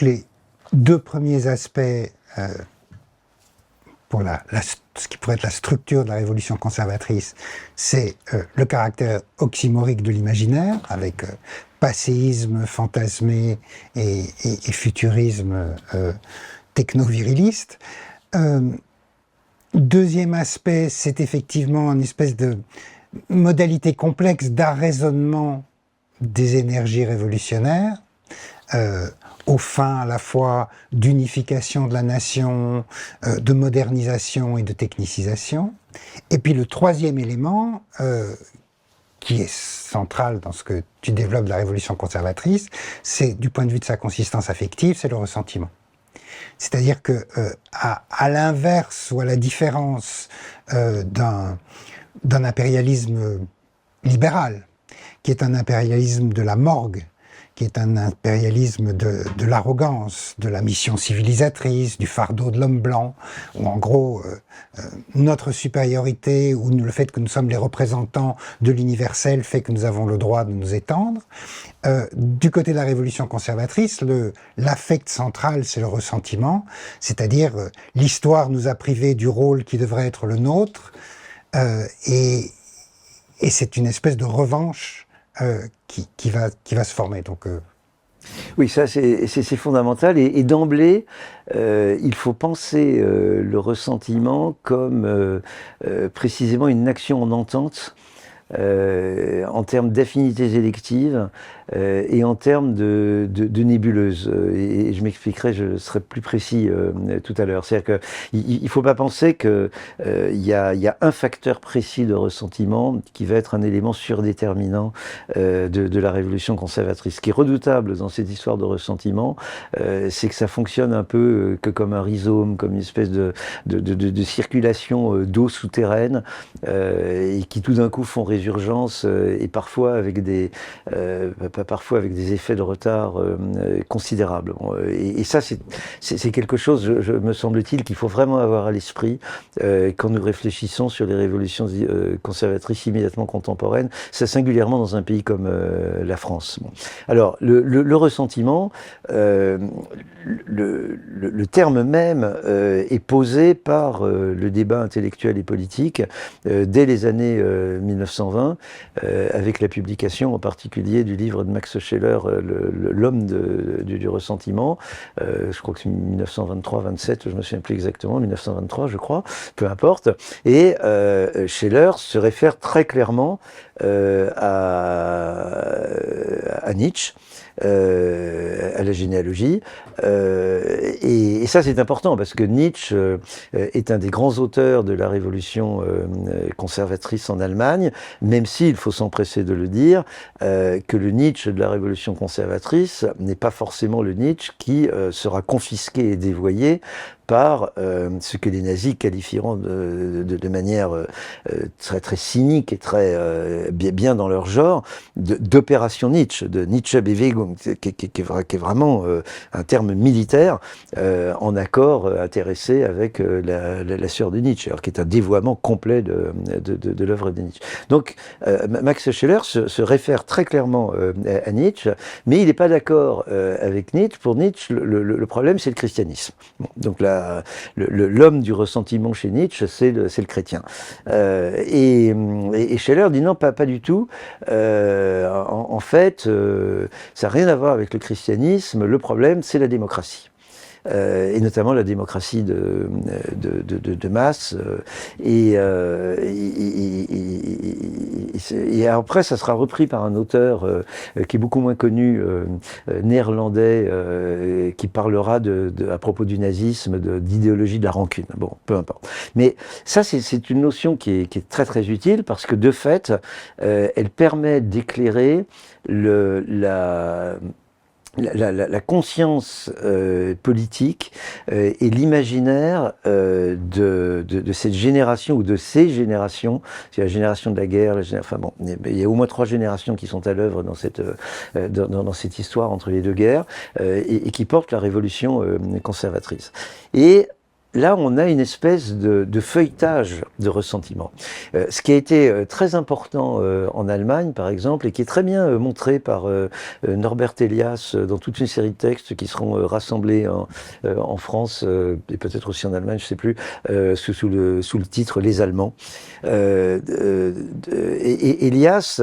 donc les deux premiers aspects pour ce qui pourrait être la structure de la révolution conservatrice, c'est le caractère oxymorique de l'imaginaire, avec passéisme fantasmé et futurisme techno-viriliste. Deuxième aspect, c'est effectivement une espèce de modalité complexe d'arraisonnement des énergies révolutionnaires, aux fins à la fois d'unification de la nation, de modernisation et de technicisation. Et puis le troisième élément, qui est central dans ce que tu développes de la révolution conservatrice, c'est, du point de vue de sa consistance affective, c'est le ressentiment. C'est-à-dire que, à l'inverse ou à la différence d'un impérialisme libéral, qui est un impérialisme de la morgue, qui est un impérialisme de l'arrogance, de la mission civilisatrice, du fardeau de l'homme blanc, où en gros, notre supériorité ou le fait que nous sommes les représentants de l'universel fait que nous avons le droit de nous étendre. Du côté de la révolution conservatrice, l'affect central, c'est le ressentiment, c'est-à-dire l'histoire nous a privés du rôle qui devrait être le nôtre, et c'est une espèce de revanche qui va se former. Donc, oui, ça c'est fondamental, et d'emblée, il faut penser le ressentiment comme précisément une action en entente, en termes d'affinités électives et en termes de nébuleuses. Et je m'expliquerai, je serai plus précis tout à l'heure. C'est-à-dire qu'il ne faut pas penser qu'il y a un facteur précis de ressentiment qui va être un élément surdéterminant de la révolution conservatrice. Ce qui est redoutable dans cette histoire de ressentiment, c'est que ça fonctionne un peu que comme un rhizome, comme une espèce de circulation d'eau souterraine, et qui tout d'un coup font résurgence, et parfois avec des effets de retard considérables. Bon, et ça, c'est quelque chose, me semble-t-il, qu'il faut vraiment avoir à l'esprit quand nous réfléchissons sur les révolutions conservatrices immédiatement contemporaines, ça singulièrement dans un pays comme la France. Bon. Alors, le ressentiment, le terme même est posé par le débat intellectuel et politique dès les années 1920, avec la publication en particulier du livre de Max Scheler, L'homme du ressentiment, je crois que c'est 1923-27, je ne me souviens plus exactement, 1923 je crois, peu importe, et Scheler se réfère très clairement à Nietzsche, à la généalogie, et ça c'est important parce que Nietzsche est un des grands auteurs de la révolution conservatrice en Allemagne, même s'il faut s'empresser de le dire, que le Nietzsche de la révolution conservatrice n'est pas forcément le Nietzsche qui sera confisqué et dévoyé par ce que les nazis qualifieront de manière très très cynique et très bien dans leur genre d'opération Nietzsche, de Nietzsche-Bewegung, qui est vraiment un terme militaire en accord intéressé avec la sœur de Nietzsche, alors qui est un dévoiement complet de l'œuvre de Nietzsche. Donc Max Scheler se réfère très clairement à Nietzsche, mais il n'est pas d'accord avec Nietzsche. Pour Nietzsche, le problème c'est le christianisme. Bon, donc l'homme du ressentiment chez Nietzsche, c'est le chrétien. Et Scheler dit non, pas du tout. En fait, ça n'a rien à voir avec le christianisme. Le problème, c'est la démocratie. Et notamment la démocratie de masse. Et après, ça sera repris par un auteur qui est beaucoup moins connu, néerlandais, qui parlera à propos du nazisme, d'idéologie de la rancune. Bon, peu importe. Mais ça, c'est une notion qui est très très utile parce que de fait, elle permet d'éclairer la conscience politique et l'imaginaire de cette génération ou de ces générations, c'est la génération de la guerre, enfin bon, il y a au moins 3 générations qui sont à l'œuvre dans cette histoire entre les deux guerres et qui portent la révolution conservatrice. Et là, on a une espèce de feuilletage de ressentiment. Ce qui a été très important en Allemagne, par exemple, et qui est très bien montré par Norbert Elias dans toute une série de textes qui seront rassemblés en France et peut-être aussi en Allemagne, je ne sais plus, sous le titre Les Allemands. Elias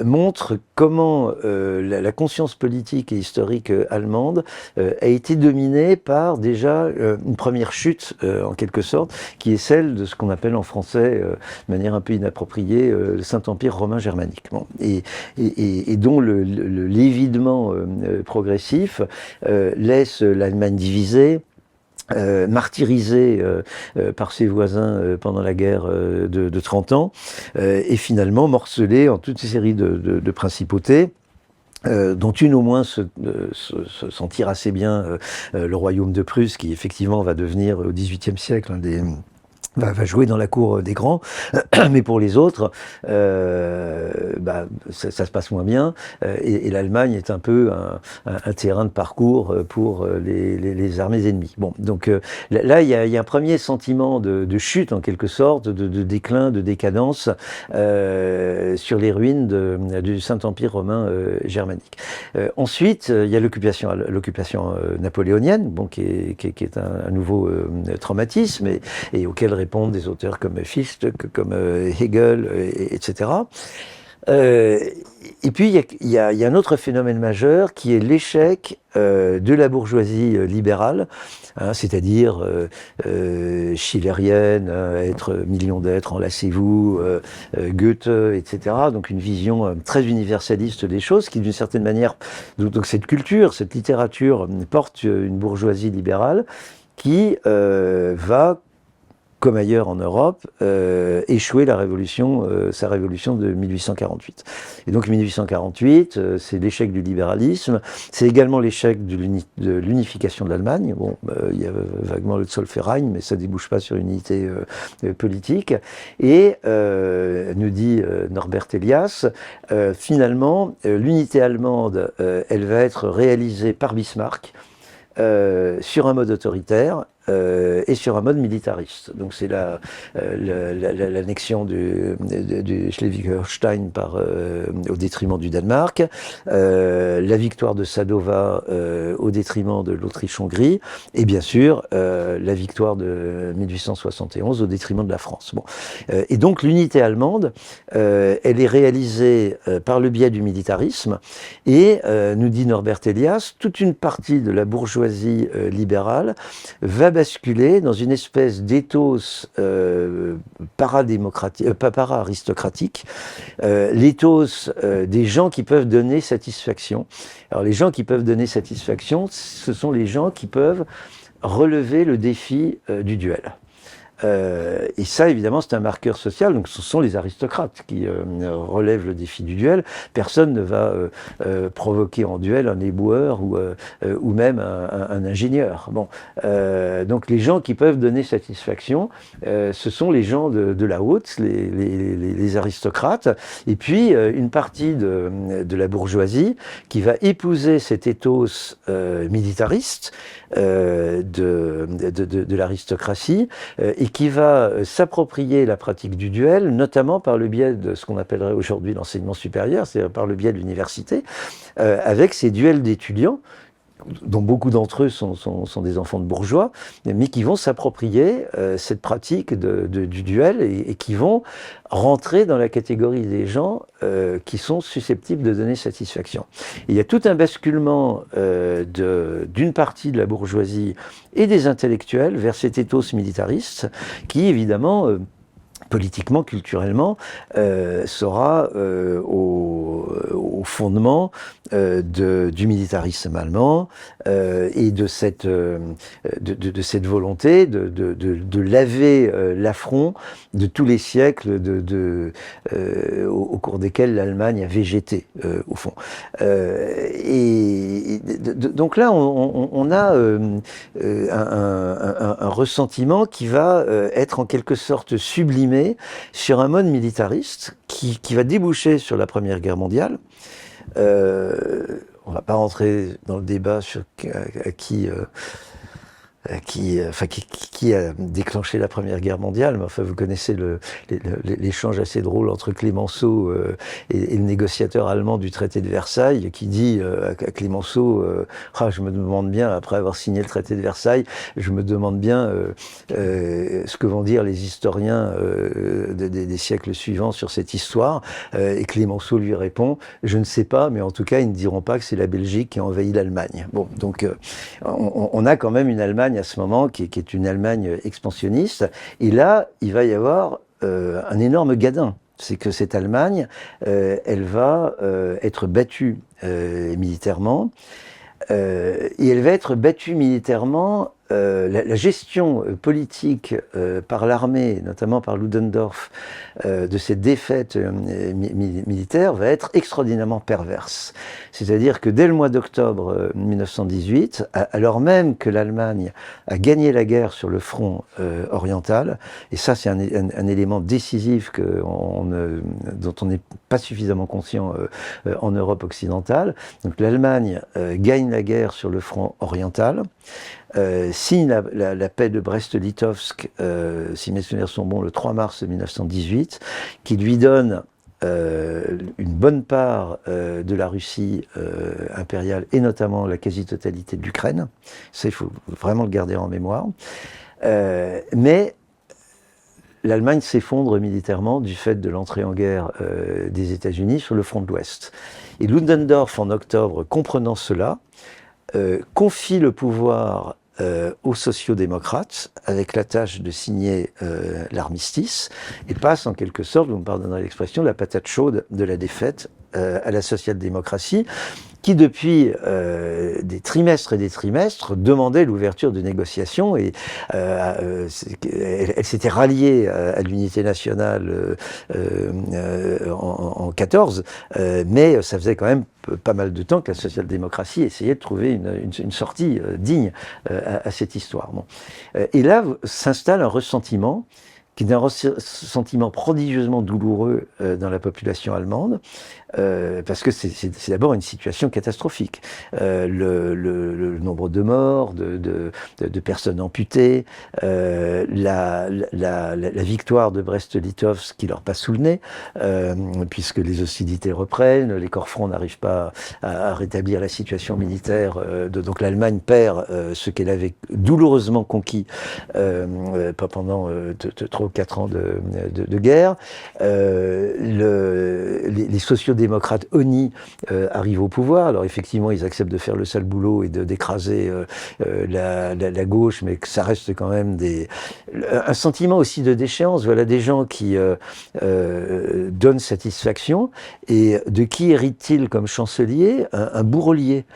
montre comment la conscience politique et historique allemande a été dominée par déjà une première chute, en quelque sorte, qui est celle de ce qu'on appelle en français, de manière un peu inappropriée, le Saint-Empire romain germanique. Bon, et dont l'évidement progressif laisse l'Allemagne divisée, martyrisé par ses voisins pendant la guerre de 30 ans, et finalement morcelé en toute une série de principautés, dont une au moins s'en tire assez bien, le royaume de Prusse, qui effectivement va devenir au XVIIIe siècle va jouer dans la cour des grands, mais pour les autres, ça se passe moins bien, et l'Allemagne est un peu un terrain de parcours pour les armées ennemies. Bon, donc là, il y a un premier sentiment de chute, en quelque sorte, de déclin, de décadence sur les ruines du Saint-Empire romain germanique. Ensuite, il y a l'occupation napoléonienne, bon, qui est un nouveau traumatisme, et auquel répondent des auteurs comme Fichte, comme Hegel, etc. Et puis il y a un autre phénomène majeur qui est l'échec de la bourgeoisie libérale, hein, c'est-à-dire schillerienne, être million d'êtres, enlacez-vous, Goethe, etc. Donc une vision très universaliste des choses, qui d'une certaine manière, donc cette culture, cette littérature porte une bourgeoisie libérale qui va, comme ailleurs en Europe, échouer sa révolution de 1848. Et donc 1848, c'est l'échec du libéralisme, c'est également l'échec de l'unification de l'Allemagne. Bon, il y a vaguement le Zollverein, mais ça débouche pas sur une unité politique. Et, nous dit Norbert Elias, finalement, l'unité allemande, elle va être réalisée par Bismarck, sur un mode autoritaire, et sur un mode militariste. Donc c'est l'annexion du Schleswig-Holstein au détriment du Danemark, la victoire de Sadova au détriment de l'Autriche-Hongrie, et bien sûr la victoire de 1871 au détriment de la France. Bon. Et donc l'unité allemande, elle est réalisée par le biais du militarisme, et nous dit Norbert Elias, toute une partie de la bourgeoisie libérale va basculer dans une espèce d'éthos para-aristocratique, l'éthos des gens qui peuvent donner satisfaction. Alors les gens qui peuvent donner satisfaction, ce sont les gens qui peuvent relever le défi du duel. Et ça, évidemment, c'est un marqueur social. Donc, ce sont les aristocrates qui relèvent le défi du duel. Personne ne va provoquer en duel un éboueur ou même un ingénieur. Bon, donc les gens qui peuvent donner satisfaction, ce sont les gens de la haute, les aristocrates, et puis une partie de la bourgeoisie qui va épouser cet ethos militariste de l'aristocratie, et qui va s'approprier la pratique du duel, notamment par le biais de ce qu'on appellerait aujourd'hui l'enseignement supérieur, c'est-à-dire par le biais de l'université, avec ces duels d'étudiants, dont beaucoup d'entre eux sont des enfants de bourgeois, mais qui vont s'approprier cette pratique du duel, et qui vont rentrer dans la catégorie des gens qui sont susceptibles de donner satisfaction. Et il y a tout un basculement d'une partie de la bourgeoisie et des intellectuels vers cet ethos militariste qui, évidemment, politiquement, culturellement, sera au fondement du militarisme allemand, et de cette volonté de laver l'affront de tous les siècles au cours desquels l'Allemagne a végété, au fond. Donc là, on a un ressentiment qui va être en quelque sorte sublimé sur un mode militariste qui va déboucher sur la Première Guerre mondiale. On ne va pas rentrer dans le débat sur à qui qui a déclenché la Première Guerre mondiale. Mais enfin, vous connaissez l'échange assez drôle entre Clémenceau et le négociateur allemand du traité de Versailles, qui dit à Clémenceau, je me demande bien, après avoir signé le traité de Versailles, je me demande bien ce que vont dire les historiens des siècles suivants sur cette histoire. Et Clémenceau lui répond, je ne sais pas, mais en tout cas, ils ne diront pas que c'est la Belgique qui a envahi l'Allemagne. Bon, donc on a quand même une Allemagne à ce moment qui est une Allemagne expansionniste. Et là, il va y avoir un énorme gadin. C'est que cette Allemagne, elle va être battue militairement. Et elle va être battue militairement. La gestion politique par l'armée, notamment par Ludendorff, de cette défaite militaire va être extraordinairement perverse. C'est-à-dire que dès le mois d'octobre 1918, alors même que l'Allemagne a gagné la guerre sur le front oriental, et ça c'est un élément décisif dont on n'est pas suffisamment conscient en Europe occidentale, donc l'Allemagne gagne la guerre sur le front oriental, signe la paix de Brest-Litovsk, si mes souvenirs sont bons, le 3 mars 1918, qui lui donne une bonne part de la Russie impériale et notamment la quasi-totalité de l'Ukraine. Ça, il faut vraiment le garder en mémoire. Mais l'Allemagne s'effondre militairement du fait de l'entrée en guerre des États-Unis sur le front de l'Ouest. Et Ludendorff, en octobre, comprenant cela, confie le pouvoir aux sociodémocrates avec la tâche de signer l'armistice et passe en quelque sorte, vous me pardonnerez l'expression, la patate chaude de la défaite à la social-démocratie qui depuis des trimestres et des trimestres demandait l'ouverture de négociations et elle s'était ralliée à l'unité nationale en 14, mais ça faisait quand même pas mal de temps que la social-démocratie essayait de trouver une sortie digne à cette histoire. Bon. Et là s'installe un ressentiment qui est un ressentiment prodigieusement douloureux dans la population allemande, parce que c'est d'abord une situation catastrophique. Le nombre de morts, de personnes amputées, la victoire de Brest-Litovsk qui leur passe sous le nez, puisque les hostilités reprennent, les corps-francs n'arrivent pas à rétablir la situation militaire, donc l'Allemagne perd ce qu'elle avait douloureusement conquis pendant 3 ou 4 ans de guerre. Les sociodémocrates honnis arrivent au pouvoir. Alors effectivement, ils acceptent de faire le sale boulot et d'écraser la gauche, mais que ça reste quand même un sentiment aussi de déchéance. Voilà des gens qui donnent satisfaction. Et de qui hérite-t-il comme chancelier? Un bourrelier.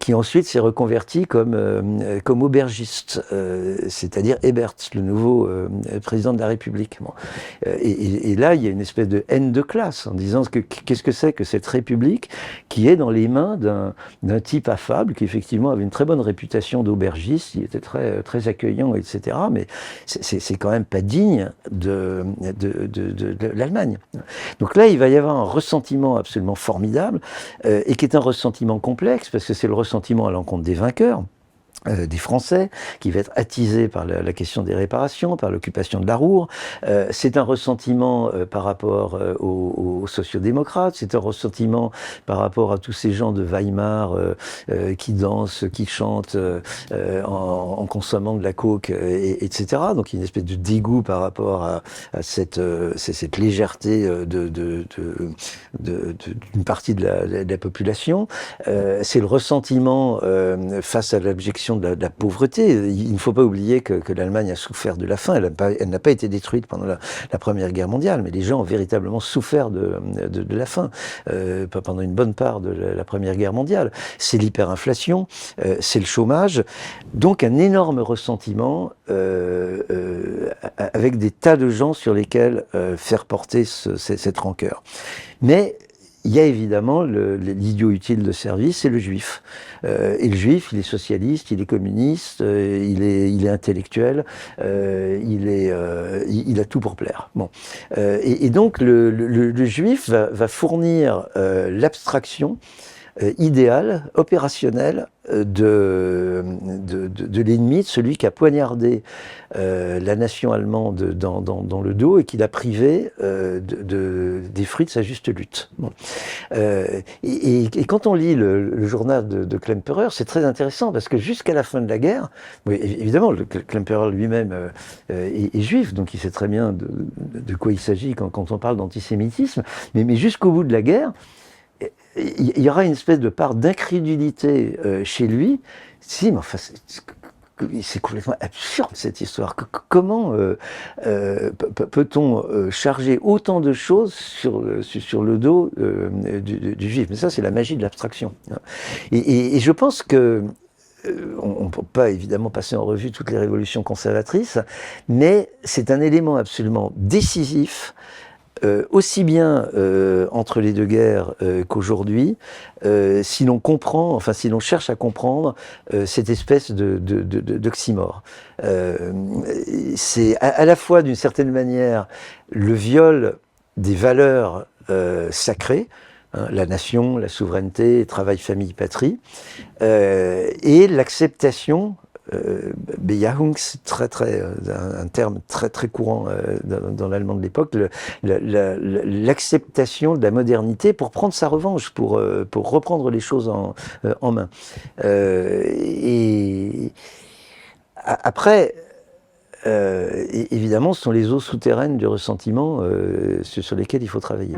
Qui ensuite s'est reconverti comme aubergiste, c'est-à-dire Ebert, le nouveau président de la République. Bon. Et là, il y a une espèce de haine de classe, en disant qu'est-ce que c'est que cette République qui est dans les mains d'un type affable, qui effectivement avait une très bonne réputation d'aubergiste, il était très, très accueillant, etc. Mais c'est quand même pas digne de l'Allemagne. Donc là, il va y avoir un ressentiment absolument formidable, et qui est un ressentiment complexe, parce que c'est le ressentiment à l'encontre des vainqueurs, des Français, qui va être attisé par la question des réparations, par l'occupation de la Ruhr. C'est un ressentiment par rapport aux sociodémocrates, c'est un ressentiment par rapport à tous ces gens de Weimar qui dansent, qui chantent en consommant de la coke, etc. Donc il y a une espèce de dégoût par rapport à cette légèreté d'une partie de la population. C'est le ressentiment face à l'abjection de la pauvreté. Il ne faut pas oublier que l'Allemagne a souffert de la faim. Elle n'a pas été détruite pendant la Première Guerre mondiale, mais les gens ont véritablement souffert de la faim pendant une bonne part de la Première Guerre mondiale. C'est l'hyperinflation, c'est le chômage, donc un énorme ressentiment avec des tas de gens sur lesquels faire porter cette rancœur. Mais il y a évidemment l'idiot utile de service, c'est le juif. Et le juif, il est socialiste, il est communiste, il est intellectuel, il a tout pour plaire. Bon. Et donc le juif va fournir l'abstraction idéal, opérationnel de l'ennemi, de celui qui a poignardé la nation allemande dans le dos et qui l'a privé des fruits de sa juste lutte. Bon. Et quand on lit le journal de Klemperer, c'est très intéressant parce que jusqu'à la fin de la guerre, oui, évidemment, Klemperer lui-même est juif, donc il sait très bien de quoi il s'agit quand on parle d'antisémitisme, mais jusqu'au bout de la guerre, il y aura une espèce de part d'incrédulité chez lui. Si, mais enfin, c'est complètement absurde cette histoire. Comment peut-on charger autant de choses sur le dos du juif? Mais ça, c'est la magie de l'abstraction. Et je pense que on ne peut pas évidemment passer en revue toutes les révolutions conservatrices, mais c'est un élément absolument décisif, aussi bien entre les deux guerres qu'aujourd'hui, si l'on comprend, enfin si l'on cherche à comprendre cette espèce d'oxymore. C'est à la fois d'une certaine manière le viol des valeurs sacrées, hein, la nation, la souveraineté, travail, famille, patrie, et l'acceptation, Bejahung, c'est un terme très courant dans l'allemand de l'époque, l'acceptation de la modernité pour prendre sa revanche, pour reprendre les choses en main. Et après, évidemment, ce sont les eaux souterraines du ressentiment sur lesquelles il faut travailler.